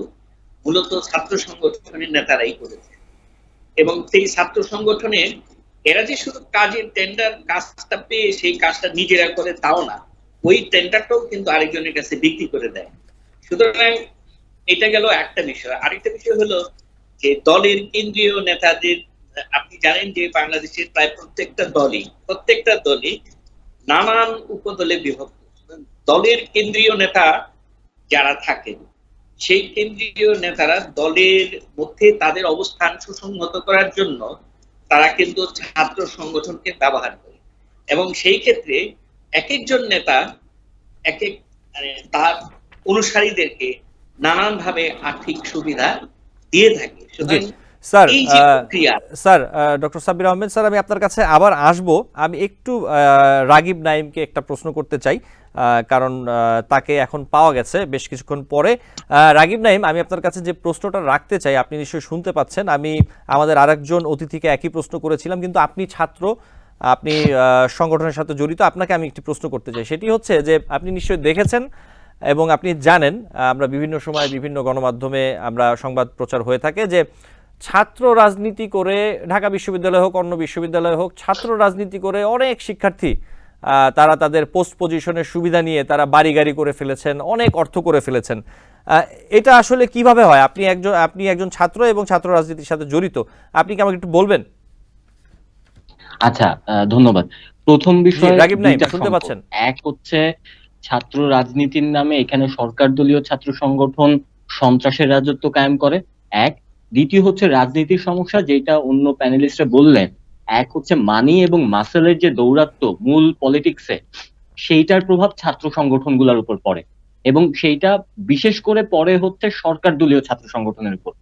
মূলত ছাত্র সংগঠনের নেতারাই করেছে। এবং সেই ছাত্র সংগঠনের এরা যে শুধু কাজের কাজটা পেয়ে সেই কাজটা নিজেরা করে তাও না, ওই টেন্ডারটাও কিন্তু আরেকজনের কাছে বিক্রি করে দেয়। সুতরাং এটা গেল একটা বিষয়। আরেকটা বিষয় হলো যে দলের কেন্দ্রীয় নেতাদের, আপনি জানেন যে বাংলাদেশের প্রায় প্রত্যেকটা দলই নানান উপদলে বিভক্ত। দলের কেন্দ্রীয় নেতা যারা থাকেন, সেই কেন্দ্রীয় নেতারা দলের মধ্যে তাদের অবস্থান সুসংহত করার জন্য তারা কিন্তু ছাত্র সংগঠনকে ব্যবহার করে, এবং সেই ক্ষেত্রে এক একজন নেতা এক এক তার অনুসারীদেরকে নানান ভাবে আর্থিক সুবিধা দিয়ে থাকে। সুতরাং স্যার এই যে প্রক্রিয়া, sir doctor Sabbir Ahmed sir, আমি আপনার কাছে আবার আসব। আমি একটু রাগিব নাইমকে একটা প্রশ্ন করতে চাই, কারণ তাকে এখন পাওয়া গেছে বেশ কিছুক্ষণ পরে। রাগিব নাইম, আমি আপনার কাছে যে প্রশ্নটা রাখতে চাই, আপনি নিশ্চয়ই শুনতে পাচ্ছেন, আমি আমাদের আরেকজন অতিথিকে একই প্রশ্ন করেছিলাম, কিন্তু আপনি ছাত্র, আপনি সংগঠনের সাথে জড়িত, আপনাকে আমি একটি প্রশ্ন করতে চাই। সেটি হচ্ছে যে আপনি নিশ্চয়ই দেখেছেন এবং আপনি জানেন, আমরা বিভিন্ন সময় বিভিন্ন গণমাধ্যমে আমরা সংবাদ প্রচার হয়ে থাকে যে ছাত্র রাজনীতি করে, ঢাকা বিশ্ববিদ্যালয় হোক অন্য বিশ্ববিদ্যালয় হোক, ছাত্র রাজনীতি করে অনেক শিক্ষার্থী তারা তাদের পোস্ট পজিশনের সুবিধা নিয়ে তারা বাড়ি গাড়ি করে ফেলেছেন, অনেক অর্থ করে ফেলেছেন। এটা আসলে কিভাবে হয়? আপনি একজন ছাত্র এবং ছাত্র রাজনীতির সাথে জড়িত, আপনি কি আমাকে একটু বলবেন? আচ্ছা, ধন্যবাদ। প্রথম বিষয়, রাগিব নাইম, দুইটা শুনতে সম্পদ। পাচ্ছেন? এক হচ্ছে ছাত্র রাজনীতির নামে এখানে সরকার দলীয় ছাত্র সংগঠন সন্ত্রাসের রাজত্ব কায়েম করে, এক। দ্বিতীয় হচ্ছে রাজনীতির সমস্যা, যেটা অন্য প্যানেলিস্টরা বললেন। এক হচ্ছে মানি এবং মাসেলের যে দৌরাত্ম্য মূল পলিটিক্সে, সেইটার প্রভাব ছাত্র সংগঠনগুলোর উপর পড়ে, এবং সেইটা বিশেষ করে পড়ে হচ্ছে সরকার দলীয় ছাত্র সংগঠনের উপর।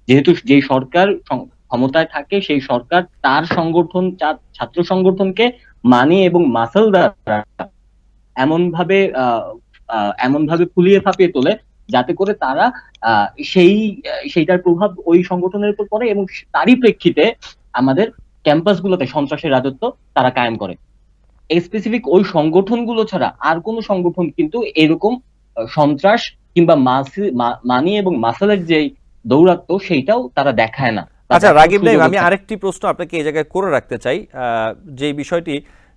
যেহেতু যে সরকার ক্ষমতায় থাকে, সেই সরকার তার সংগঠন, ছাত্র সংগঠনকে মানি এবং মাসেল দ্বারা এমন ভাবে ফুলিয়ে ফাঁপিয়ে তোলে যাতে করে তারা সেইটার প্রভাব ওই সংগঠনের উপর পড়ে, এবং তারই প্রেক্ষিতে আমাদের ক্যাম্পাসগুলোতে সন্ত্রাসের রাজত্ব তারা কায়েম করে। স্পেসিফিক ওই সংগঠনগুলো ছাড়া আর কোন সংগঠন কিন্তু এরকম সন্ত্রাস কিংবা মানি এবং মাসেলের যে দৌরাত্ম্য সেইটাও তারা দেখায় না। আচ্ছা রাগিব নাইম, আমি আরেকটি প্রশ্ন আপনাকে এই জায়গায় করে রাখতে চাই, যে বিষয়টি,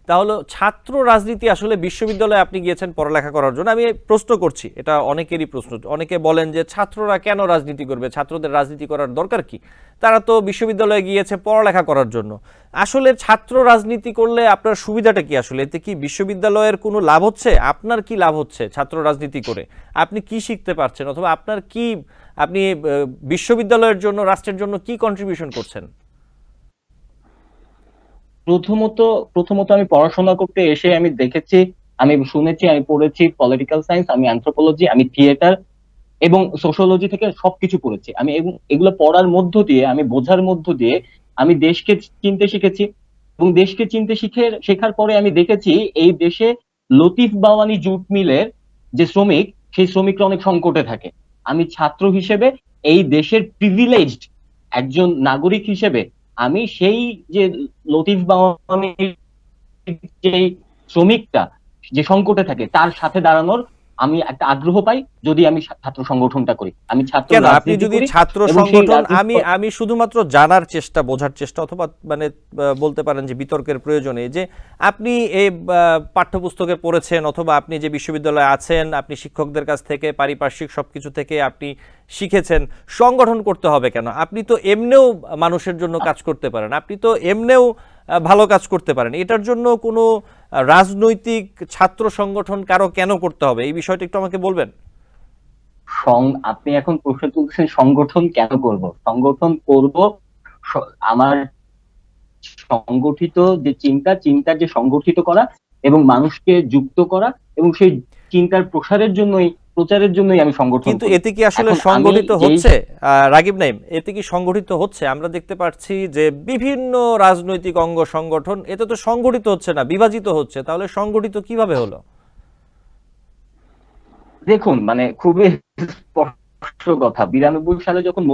তাহলে ছাত্র রাজনীতি আসলে বিশ্ববিদ্যালয়ে আপনি গিয়েছেন পড়ালেখা করার জন্য, আমি প্রশ্ন করছি, এটা অনেকেরই প্রশ্ন। অনেকে বলেন যে ছাত্ররা কেন রাজনীতি করবে, ছাত্রদের রাজনীতি করার দরকার কি, তারা তো বিশ্ববিদ্যালয়ে গিয়েছে পড়ালেখা করার জন্য। আসলে ছাত্র রাজনীতি করলে আপনার সুবিধাটা কি? আসলে এতে কি বিশ্ববিদ্যালয়ের কোনো লাভ হচ্ছে? আপনার কি লাভ হচ্ছে ছাত্র রাজনীতি করে? আপনি কি শিখতে পারছেন, অথবা আপনি বিশ্ববিদ্যালয়ের জন্য, রাষ্ট্রের জন্য কি কন্ট্রিবিউশন করছেন? প্রথমত আমি পড়াশোনা করতে এসে আমি দেখেছি, আমি শুনেছি, আমি পড়েছি পলিটিক্যাল সায়েন্স, আমি অ্যানথ্রোপোলজি, আমি থিয়েটার এবং সোশিওলজি থেকে সবকিছু পড়েছি। আমি এগুলো পড়ার মধ্য দিয়ে, আমি বোঝার মধ্য দিয়ে আমি দেশকে চিনতে শিখেছি, এবং দেশকে চিনতে শেখার পরে আমি দেখেছি এই দেশে লতিফ বাওয়ানি জুট মিলের যে শ্রমিক, সেই শ্রমিকরা অনেক সংকটে থাকে। আমি ছাত্র হিসেবে এই দেশের প্রিভিলেজড একজন নাগরিক হিসেবে আমি সেই যে লতিফ বাওয়ানি যে শ্রমিকটা যে সংকটে থাকে তার সাথে দাঁড়ানোর আমি একটা আগ্রহ পাই যদি আমি ছাত্র সংগঠনটা করি। আমি ছাত্র কেন আপনি রাজনীতি যদি করি ছাত্র এবং সেই সংগঠন, রাজনীতি আমি শুধুমাত্র জানার চেষ্টা, বোঝার চেষ্টা, অথবা মানে বলতে পারেন যে বিতর্কের প্রয়োজনে, যে আপনি এই পাঠ্যপুস্তকে পড়েছেন অথবা আপনি যে বিশ্ববিদ্যালয়ে আছেন, আপনি শিক্ষকদের কাছ থেকে পারিপার্শ্বিক সবকিছু থেকে আপনি শিখেছেন, সংগঠন করতে হবে কেন? আপনি তো এমনিও মানুষের জন্য কাজ করতে পারেন, আপনি তো এমনিও ভালো কাজ করতে পারেন। এটার জন্য কোনো রাজনৈতিক ছাত্র সংগঠন কারো কেন করতে হবে, এই বিষয়টা একটু আমাকে বলবেন। আপনি এখন প্রশ্ন তুলছেন সংগঠন কেন করব? সংগঠন করব আমার সংগঠিত যে চিন্তার যে সংগঠিত করা এবং মানুষকে যুক্ত করা এবং সেই চিন্তার প্রচারের জন্যই আমি সংগঠন কিন্তু করি। এতে কি আসলে এখন আমি সংগঠিত যেই- হচ্ছে রাগিব নাইম, এতে কি সংগঠিত হচ্ছে? আমরা দেখতে পাচ্ছি যে বিভিন্ন রাজনৈতিক অঙ্গ সংগঠন, এতে তো সংগঠিত হচ্ছে না, বিভাজিত হচ্ছে। তাহলে সংগঠিত কিভাবে হলো? দেখুন, মানে খুবই স্পষ্ট কথা, 92 সালে যখন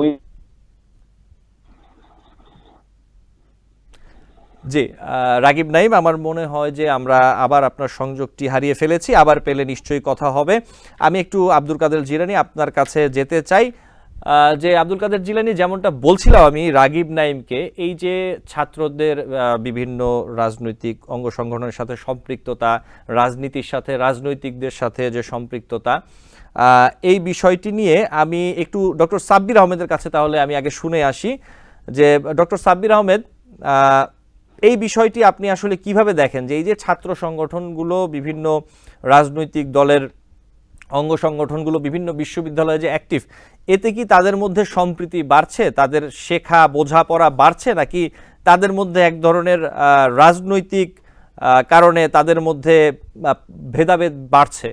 জি, রাগিব নাইম, আমার মনে হয় যে আমরা আবার আপনার সংযোগটি হারিয়ে ফেলেছি, আবার পেলে নিশ্চয়ই কথা হবে। আমি একটু আব্দুল কাদের জিলানী আপনার কাছে যেতে চাই। যে আব্দুল কাদের জিলানী, যেমনটা বলছিলাম আমি রাগিব নাইমকে, এই যে ছাত্রদের বিভিন্ন রাজনৈতিক অঙ্গ সংগঠনের সাথে সম্পৃক্ততা, রাজনীতির সাথে, রাজনৈতিকদের সাথে যে সম্পৃক্ততা, এই বিষয়টি নিয়ে আমি একটু ডক্টর সাব্বির আহমেদের কাছে তাহলে আমি আগে শুনে আসি। যে ডক্টর সাব্বির আহমেদ, এই বিষয়টি আপনি আসলে কিভাবে দেখেন, যে এই যে ছাত্র সংগঠনগুলো, বিভিন্ন রাজনৈতিক দলের অঙ্গ সংগঠনগুলো বিভিন্ন বিশ্ববিদ্যালয়ে যে অ্যাক্টিভ, এতে কি তাদের মধ্যে সম্প্রীতি বাড়ছে, তাদের শেখা বোঝাপড়া বাড়ছে, নাকি তাদের মধ্যে এক ধরনের রাজনৈতিক কারণে তাদের মধ্যে ভেদাভেদ বাড়ছে?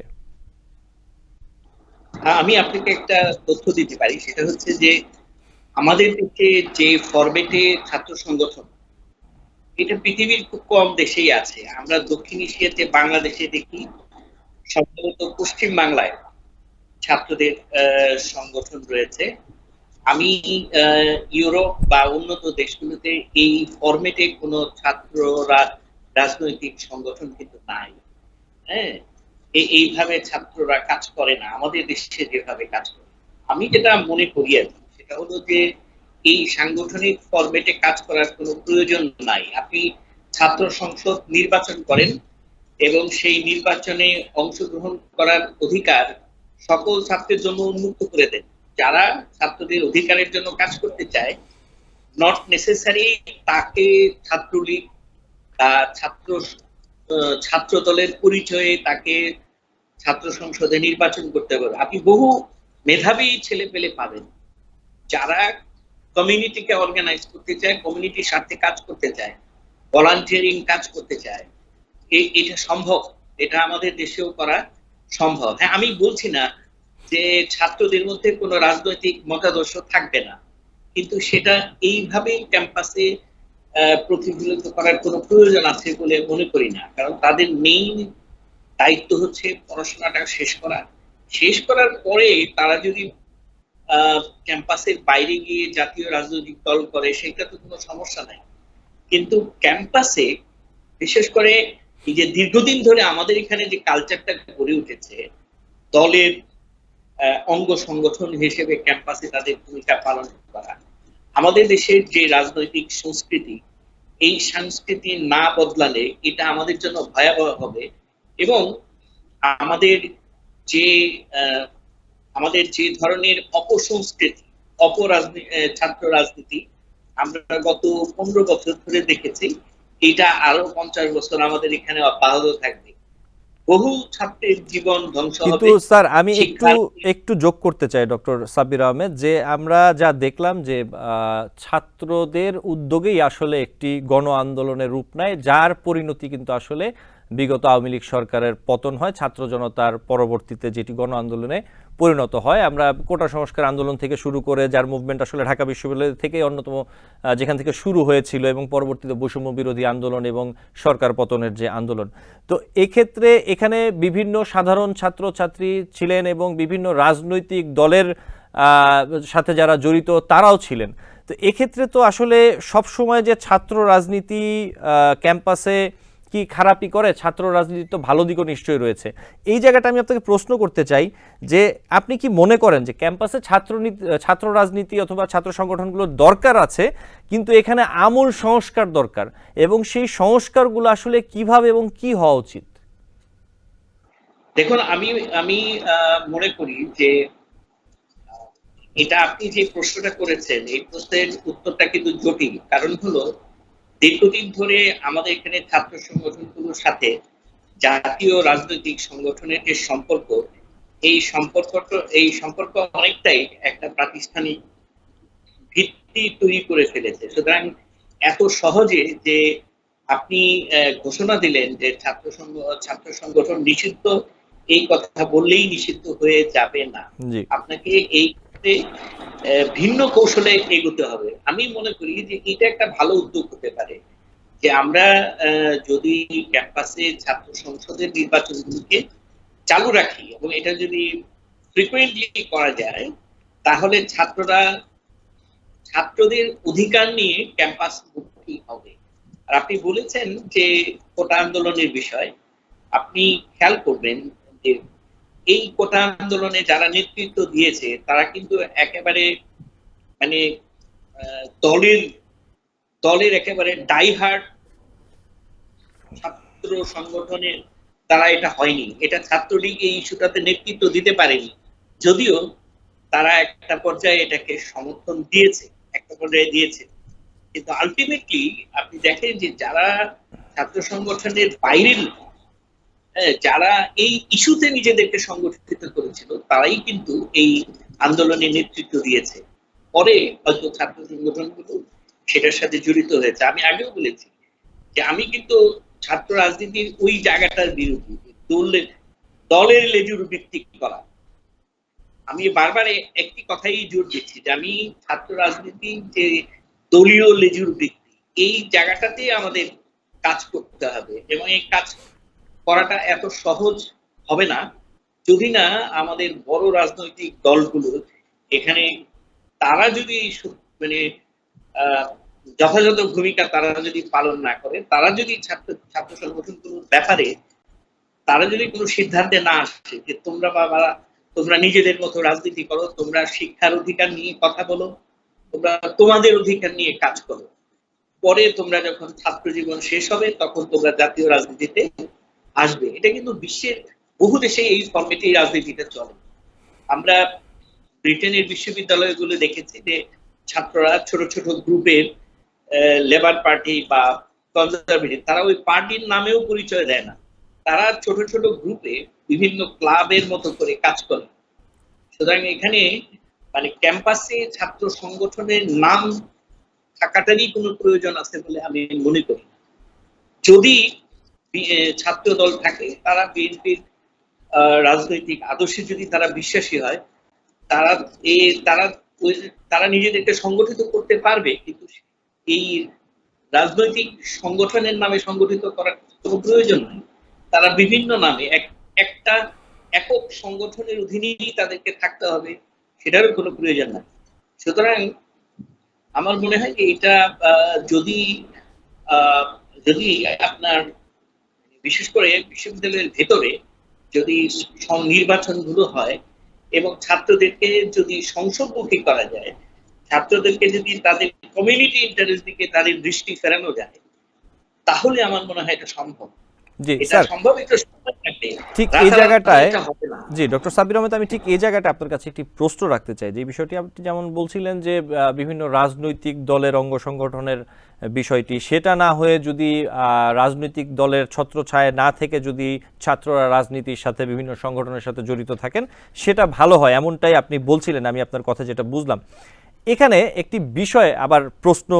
আমি আপনাকে একটা তথ্য দিতে পারি, সেটা হচ্ছে যে আমাদের দেশে যে ফরম্যাটে ছাত্র সংগঠন, এটা পৃথিবীর খুব কম দেশেই আছে। আমরা দক্ষিণ এশিয়াতে বাংলাদেশে দেখি, সম্ভবত পশ্চিম বাংলায় ছাত্রদের সংগঠন রয়েছে। আমি ইউরোপ বা উন্নত দেশগুলোতে এই ফরম্যাটে কোনো ছাত্ররা রাজনৈতিক সংগঠন কিন্তু নাই। হ্যাঁ, এইভাবে ছাত্ররা কাজ করে না আমাদের দেশে যেভাবে কাজ করে। আমি যেটা মনে করি আর কি, সেটা হলো যে এই সাংগঠনিক ফরম্যাটে কাজ করার কোনো প্রয়োজন নাই। আপনি ছাত্র সংসদ নির্বাচন করেন এবং সেই নির্বাচনে অংশগ্রহণ করার অধিকার সকল ছাত্রের জন্য উন্মুক্ত করে দেন। যারা ছাত্রদের অধিকারের জন্য কাজ করতে চায়, নট নেসেসারি তাকে ছাত্রলীগ বা ছাত্র দলের পরিচয়ে তাকে ছাত্র সংসদে নির্বাচন করতে হবে। আপনি বহু মেধাবী ছেলে পেলে পাবেন যারা কমিউনিটিকে অর্গানাইজ করতে চায়, কমিউনিটির স্বার্থে কাজ করতে চায়, ভলান্টিয়ারিং কাজ করতে চায়। এটা সম্ভব, এটা আমাদের দেশেও করা সম্ভব। হ্যাঁ, আমি বলছি না যে ছাত্রদের মধ্যে কোনো রাজনৈতিক মতাদর্শ থাকবে না, কিন্তু সেটা এইভাবে ক্যাম্পাসে প্রতিফলিত করার কোনো প্রয়োজন আছে বলে মনে করি না। কারণ তাদের মেইন দায়িত্ব হচ্ছে পড়াশোনাটা শেষ করার পরে তারা যদি ক্যাম্পাসের বাইরে গিয়ে জাতীয় রাজনৈতিক দল করে, সেটা তো কোনো সমস্যা নাই। কিন্তু ক্যাম্পাসে বিশেষ করে এই যে দীর্ঘদিন ধরে আমাদের এখানে যে কালচারটা গড়ে উঠেছে, দলের অঙ্গ সংগঠন হিসেবে ক্যাম্পাসে তাদের ভূমিকা পালন করা, আমাদের দেশের যে রাজনৈতিক সংস্কৃতি, এই সংস্কৃতি না বদলালে এটা আমাদের জন্য ভয়াবহ হবে। এবং আমাদের যে ধরনের অপসংস্কৃতি, ছাত্র রাজনীতি আমরা গত 15 বছর ধরে দেখেছি, এটা আরো 50 বছর আমাদের এখানে অব্যাহত থাকবে। বহু ছাত্রের জীবন ধ্বংস হবে। কিন্তু স্যার, আমি একটু যোগ করতে চাই ডক্টর সাব্বির আহমেদ, যে আমরা যা দেখলাম যে ছাত্রদের উদ্যোগেই আসলে একটি গণ আন্দোলনের রূপ নেয়, যার পরিণতি কিন্তু আসলে বিগত আওয়ামী লীগ সরকারের পতন হয়, ছাত্র জনতার পরবর্তীতে যেটি গণ আন্দোলনে পরিণত হয়। আমরা কোটা সংস্কার আন্দোলন থেকে শুরু করে, যার মুভমেন্ট আসলে ঢাকা বিশ্ববিদ্যালয় থেকে অন্যতম, যেখান থেকে শুরু হয়েছিল, এবং পরবর্তীতে বৈষম্য বিরোধী আন্দোলন এবং সরকার পতনের যে আন্দোলন। তো এক্ষেত্রে এখানে বিভিন্ন সাধারণ ছাত্রছাত্রী ছিলেন এবং বিভিন্ন রাজনৈতিক দলের সাথে যারা জড়িত তারাও ছিলেন। তো এক্ষেত্রে তো আসলে সবসময় যে ছাত্র রাজনীতি ক্যাম্পাসে কি খারাপই করে, ছাত্র রাজনীতির তো ভালো দিকও নিশ্চয়ই রয়েছে। এই জায়গাটা আমি আপনাকে প্রশ্ন করতে চাই যে আপনি কি মনে করেন যে ক্যাম্পাসে ছাত্র রাজনীতি অথবা ছাত্র সংগঠনগুলোর দরকার আছে, কিন্তু এখানে আমূল সংস্কার দরকার, এবং সেই সংস্কারগুলো আসলে কিভাবে এবং কি হওয়া উচিত? দেখুন, আমি মনে করি যে এটা আপনি যে প্রশ্নটা করেছেন, এই প্রশ্নের উত্তরটা কিন্তু জটিল। কারণ হলো, দীর্ঘদিন ধরে আমাদের এখানে ছাত্র সংগঠনগুলোর সাথে জাতীয় রাজনৈতিক সংগঠনের যে সম্পর্ক, এই সম্পর্ক অনেকটাই একটা প্রাতিষ্ঠানিক ভিত্তি তৈরি করে ফেলেছে। সুতরাং এত সহজে যে আপনি ঘোষণা দিলেন যে ছাত্র সংগঠন নিষিদ্ধ, এই কথা বললেই নিষিদ্ধ হয়ে যাবে না। জি, আপনাকে এই ভিন্ন কৌশলে এগোতে হবে। আমি মনে করি যে এটা একটা ভালো উদ্যোগ হতে পারে, যে আমরা যদি ক্যাম্পাসে ছাত্র সংসদের নির্বাচনগুলোকে চালু রাখি এবং এটা যদি ফ্রিকুয়েন্টলি করা যায়, তাহলে ছাত্রদের অধিকার নিয়ে ক্যাম্পাস মুক্তি হবে। আর আপনি বলেছেন যে কোটা আন্দোলনের বিষয়, আপনি খেয়াল করবেন যে এই কোটা আন্দোলনে যারা নেতৃত্ব দিয়েছে তারা কিন্তু একেবারে মানে দলের একেবারে ডাইহার্ড ছাত্র সংগঠনের তারা এটা হয়নি। এটা ছাত্রলীগ এই ইস্যুটাতে নেতৃত্ব দিতে পারেনি, যদিও তারা একটা পর্যায়ে এটাকে সমর্থন দিয়েছে, কিন্তু আলটিমেটলি আপনি দেখেন যে যারা ছাত্র সংগঠনের বাইরের লোক, যারা এই ইস্যুতে নিজেদেরকে সংগঠিত করেছিল, তারাই কিন্তু এই আন্দোলনে নেতৃত্ব দিয়েছে। পরে হয়তো ছাত্র সংগঠনগুলো সেটার সাথে জড়িত হয়েছে। আমি আগেও বলেছি যে আমি কিন্তু ছাত্র রাজনীতির ওই জায়গাটার বিরোধী, দলের লেজুর ভিত্তিক করা। আমি বারবার একটি কথাই জোর দিচ্ছি যে আমি ছাত্র রাজনীতি যে দলীয় লেজুর ভিত্তি, এই জায়গাটাতে আমাদের কাজ করতে হবে, এবং এই কাজ করাটা এত সহজ হবে না যদি না আমাদের বড় রাজনৈতিক দলগুলো এখানে, তারা যদি মানে যথাযথ ভূমিকা তারা যদি পালন না করে, তারা যদি ছাত্র সংগঠনগুলোর ব্যাপারে তারা যদি কোনো সিদ্ধান্তে না আসে যে তোমরা নিজেদের মতো রাজনীতি করো, তোমরা শিক্ষার অধিকার নিয়ে কথা বলো, তোমরা তোমাদের অধিকার নিয়ে কাজ করো, পরে তোমরা যখন ছাত্র জীবন শেষ হবে তখন তোমরা জাতীয় রাজনীতিতে আসবে। এটা কিন্তু বিশ্বের বহু দেশে এই ফর্মেটে রাজনীতিটা চলে। আমরা ব্রিটেনের বিশ্ববিদ্যালয়গুলো দেখেছি যে ছাত্ররা ছোট ছোট গ্রুপের, লেবার পার্টি বা কনজারভেটিভ, তারা ওই পার্টির নামেও পরিচয় দেয় না, তারা ছোট ছোট গ্রুপে বিভিন্ন ক্লাবের মতো করে কাজ করে। সুতরাং এখানে মানে ক্যাম্পাসে ছাত্র সংগঠনের নাম থাকাটারই কোনো প্রয়োজন আছে বলে আমি মনে করি। যদি ছাত্র দল থাকে, তারা বিএনপির রাজনৈতিক আদর্শে যদি তারা বিশ্বাসী হয়, তারা নিজেদেরকে সংগঠিত করতে পারবে, কিন্তু এই রাজনৈতিক সংগঠনের নামে সংগঠিত করার কোনো প্রয়োজন নেই। তারা বিভিন্ন নামে একটা একক সংগঠনের অধীনেই তাদেরকে থাকতে হবে, সেটারও কোনো প্রয়োজন নাই। সুতরাং আমার মনে হয় যে এটা যদি আপনার বিশেষ করে বিশ্ববিদ্যালয়ের ভেতরে যদি নির্বাচনগুলো হয় এবং ছাত্রদেরকে যদি সংসদমুখী করা যায়, ছাত্রদেরকে যদি তাদের কমিউনিটি ইন্টারেস্ট দিকে তাদের দৃষ্টি ফেরানো যায়, তাহলে আমার মনে হয় এটা সম্ভব। জি এটা স্যার, সম্ভব, এটা সময় লাগবে। ঠিক এই জায়গাটায় এটা হবে না। জি ডক্টর সাব্বির আহমেদ, আমি ঠিক এই জায়গাটা আপনার কাছে একটি প্রশ্ন রাখতে চাই। যে বিষয়টি আপনি যেমন বলছিলেন যে বিভিন্ন রাজনৈতিক দলের অঙ্গ সংগঠনের বিষয়টি, সেটা না হয়ে যদি রাজনৈতিক দলের ছত্রছায়ায় না থেকে যদি ছাত্ররা রাজনীতির সাথে বিভিন্ন সংগঠনের সাথে জড়িত থাকেন, সেটা ভালো হয়, এমনটাই আপনি বলছিলেন, আমি আপনার কথা যেটা বুঝলাম। এখানে একটি বিষয় আবার প্রশ্ন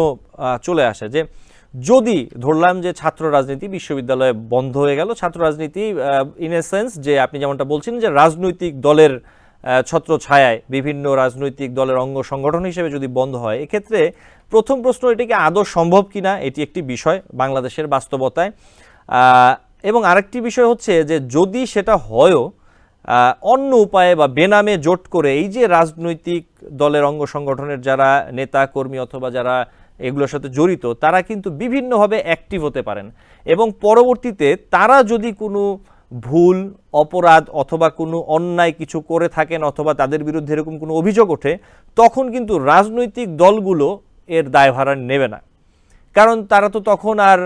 চলে আসে যে যদি ধরলাম যে ছাত্র রাজনীতি বিশ্ববিদ্যালয়ে বন্ধ হয়ে গেল, ছাত্র রাজনীতি ইন এ সেন্স যে আপনি যেমনটা বলছেন যে রাজনৈতিক দলের ছত্র ছায়ায় বিভিন্ন রাজনৈতিক দলের অঙ্গ সংগঠন হিসেবে যদি বন্ধ হয়, এক্ষেত্রে প্রথম প্রশ্ন এটাকে আদৌ সম্ভব কিনা, এটি একটি বিষয় বাংলাদেশের বাস্তবতায়। এবং আরেকটি বিষয় হচ্ছে যে যদি সেটা হয়ও অন্য উপায়ে বা বেনামে জোট করে এই যে রাজনৈতিক দলের অঙ্গ সংগঠনের যারা নেতা কর্মী অথবা যারা এগুলোর সাথে জড়িত, তারা কিন্তু বিভিন্নভাবে অ্যাক্টিভ হতে পারেন এবং পরবর্তীতে তারা যদি কোনো ভুল অপরাধ অথবা কোনো অন্যায় কিছু করে থাকেন অথবা তাদের বিরুদ্ধে এরকম কোনো অভিযোগ ওঠে, তখন কিন্তু রাজনৈতিক দলগুলো এর দায়ভার নেবে না, কারণ তারা তো তখন আর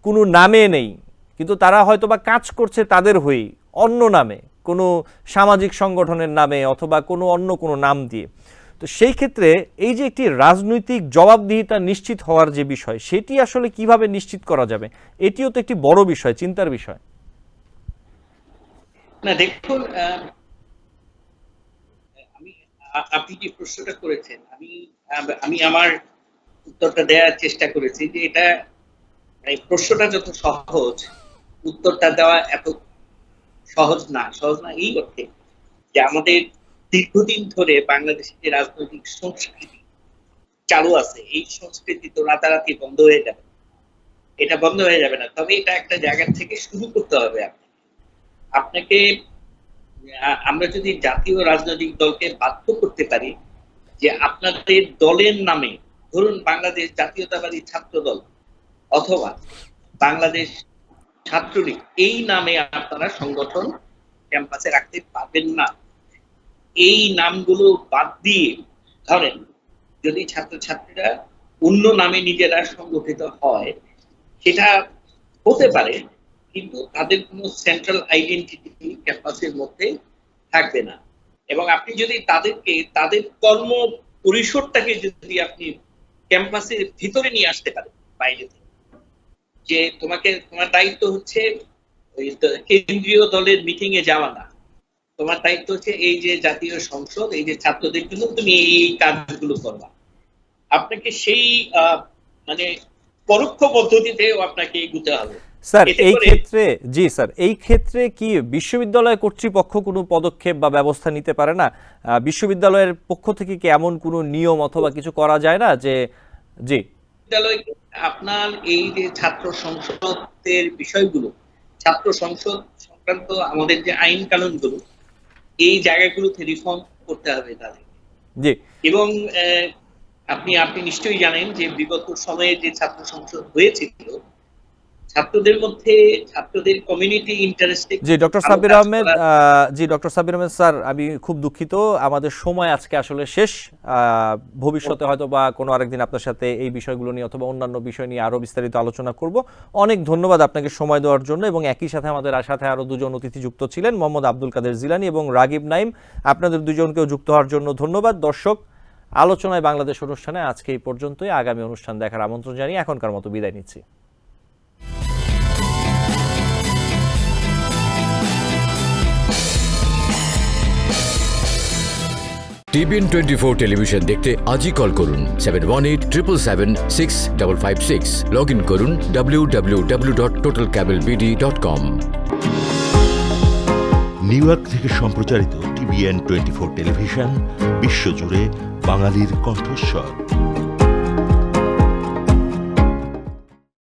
কোনো নামে নেই, কিন্তু তারা হয়তো বা কাজ করছে তাদের হয়েই অন্য নামে, কোনো সামাজিক সংগঠনের নামে অথবা কোনো অন্য কোনো নাম দিয়ে। তো সেই ক্ষেত্রে এই যে একটি রাজনৈতিক জবাবদিহিতা নিশ্চিত হওয়ার যে বিষয়, সেটি আসলে কিভাবে নিশ্চিত করা যাবে, এটিও তো একটি বড় বিষয়, চিন্তার বিষয়। না দেখুন, আপনি যে প্রশ্নটা করেছেন, আমি আমার উত্তরটা দেওয়ার চেষ্টা করেছি যে এটা প্রশ্নটা যত সহজ, উত্তরটা দেওয়া এত সহজ না এই অর্থে যে আমাদের দীর্ঘদিন ধরে বাংলাদেশের যে রাজনৈতিক সংস্কৃতি চালু আছে, এই সংস্কৃতি তো রাতারাতি বন্ধ হয়ে যাবে, এটা বন্ধ হয়ে যাবে না। তবে এটা একটা জায়গা থেকে শুরু করতে হবে। আপনাকে আমরা যদি জাতীয় রাজনৈতিক দলকে বাধ্য করতে পারি যে আপনাদের দলের নামে, ধরুন বাংলাদেশ জাতীয়তাবাদী ছাত্র দল অথবা বাংলাদেশ ছাত্রলীগ, এই নামে আপনারা সংগঠন ক্যাম্পাসে রাখতে পারবেন না। এই নামগুলো বাদ দিয়ে ধরেন যদি ছাত্রছাত্রীরা অন্য নামে নিজেরা সংগঠিত হয়, সেটা হতে পারে, কিন্তু তাদের কোনো সেন্ট্রাল আইডেন্টিটি ক্যাম্পাসের মধ্যে থাকবে না। এবং আপনি যদি তাদেরকে তাদের কর্ম পরিসরটাকে যদি আপনি ক্যাম্পাসের ভিতরে নিয়ে আসতে পারেন, বাইরে থেকে, যে তোমার দায়িত্ব হচ্ছে ওই কেন্দ্রীয় দলের মিটিং এ যাওয়া না, তোমার দায়িত্ব হচ্ছে এই যে জাতীয় সংসদ, এই যে ছাত্রদের জন্য তুমি এই কাজগুলো করবা, আপনাকে সেই মানে পরোক্ষ পদ্ধতিতেও আপনাকে এগুতে হবে। স্যার এই ক্ষেত্রে এই ক্ষেত্রে কি বিশ্ববিদ্যালয় কর্তৃপক্ষ কোনো পদক্ষেপ বা ব্যবস্থা নিতে পারে না? বিশ্ববিদ্যালয়ের পক্ষ থেকে কি এমন কোনো নিয়ম অথবা কিছু করা যায় না যে বিশ্ববিদ্যালয় আপনার এই যে ছাত্র সংসদের বিষয়গুলো, ছাত্র সংসদ সংক্রান্ত আমাদের যে আইন কানুনগুলো, এই জায়গাগুলোতে রিফর্ম করতে হবে তাদেরকে। জি, এবং আপনি নিশ্চয়ই জানেন যে বিগত সময়ে যে ছাত্র সংসদ হয়েছিল, ছাত্রদের মধ্যে ছাত্রদের কমিউনিটি ইন্টারেস্টে। জি ডক্টর সাব্বির আহমেদ, স্যার, আমি খুব দুঃখিত, আমাদের সময় আজকে আসলে শেষ। ভবিষ্যতে হয়তো বা কোনো আরেকদিন আপনার সাথে এই বিষয়গুলো নিয়ে অথবা অন্যান্য বিষয় নিয়ে আরো বিস্তারিত আলোচনা করব। অনেক ধন্যবাদ আপনাকে সময় দেওয়ার জন্য। এবং একই সাথে আমাদের সাথে আরো দুজন অতিথি যুক্ত ছিলেন, মোহাম্মদ আব্দুল কাদের জিলানী এবং রাগিব নাইম। আপনাদের দুজনকেও যুক্ত হওয়ার জন্য ধন্যবাদ। দর্শক, আলোচনায় বাংলাদেশ অনুষ্ঠানে আজকে এই পর্যন্তই। আগামী অনুষ্ঠান দেখার আমন্ত্রণ জানিয়ে এখনকার মতো বিদায় নিচ্ছি। TBN 24 টেলিভিশন দেখতে আজই কল করুন 7187776556। লগ ইন করুন www.totalcablebd.com। নিউ ইয়র্ক থেকে সম্প্রচারিত TBN 24 টেলিভিশন বিশ্বজুড়ে বাঙালির কণ্ঠস্বর।